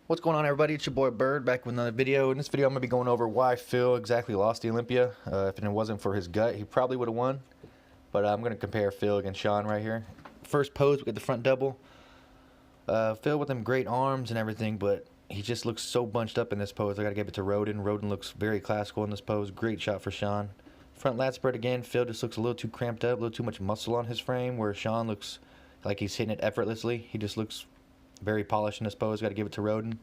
What's going on, everybody? It's your boy Bird back with another video. In this video, I'm going to be going over why Phil exactly lost the Olympia. If it wasn't for his gut, he probably would have won. But I'm going to compare Phil against Shawn right here. First pose, we get the front double. Phil with them great arms and everything, but he just looks so bunched up in this pose. I got to give it to Rhoden. Rhoden looks very classical in this pose. Great shot for Shawn. Front lat spread again. Phil just looks a little too cramped up, a little too much muscle on his frame, where Shawn looks like he's hitting it effortlessly. He just looks very polished in this pose. Got to give it to Rhoden.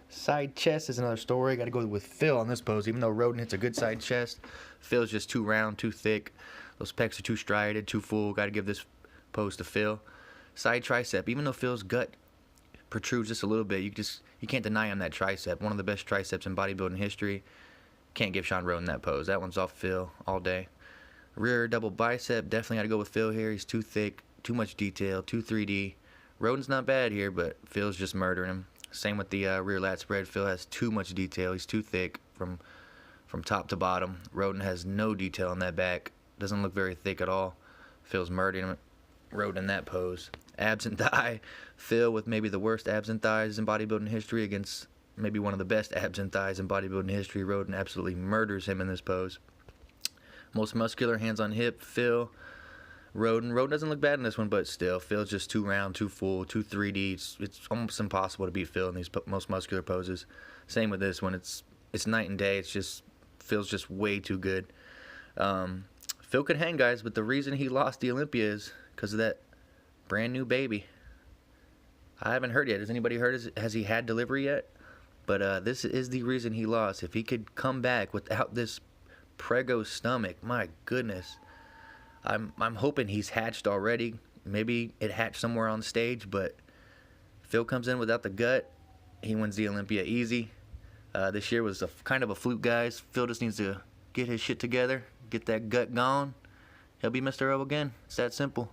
Side chest is another story. Got to go with Phil on this pose. Even though Rhoden hits a good side chest, Phil's just too round, too thick. Those pecs are too striated, too full. Got to give this pose to Phil. Side tricep. Even though Phil's gut protrudes just a little bit, you can't deny him that tricep. One of the best triceps in bodybuilding history. Can't give Shawn Rhoden that pose. That one's off Phil all day. Rear double bicep. Definitely got to go with Phil here. He's too thick, too much detail, too 3D. Rhoden's not bad here, but Phil's just murdering him. Same with the rear lat spread. Phil has too much detail. He's too thick from top to bottom. Rhoden has no detail on that back. Doesn't look very thick at all. Phil's murdering him. Rhoden in that pose. Abs and thigh. Phil with maybe the worst abs and thighs in bodybuilding history against maybe one of the best abs and thighs in bodybuilding history. Rhoden absolutely murders him in this pose. Most muscular, hands on hip. Phil. Rhoden doesn't look bad in this one, but still, Phil's just too round, too full, too 3D. It's almost impossible to beat Phil in these most muscular poses. Same with this one. It's night and day. Phil's just way too good. Phil could hang, guys, but the reason he lost the Olympia is because of that brand new baby. I haven't heard yet. Has anybody heard? Has he had delivery yet? But this is the reason he lost. If he could come back without this prego stomach, my goodness. I'm hoping he's hatched already. Maybe it hatched somewhere on stage, but Phil comes in without the gut. He wins the Olympia easy. This year was kind of a fluke, guys. Phil just needs to get his shit together, get that gut gone. He'll be Mr. O again. It's that simple.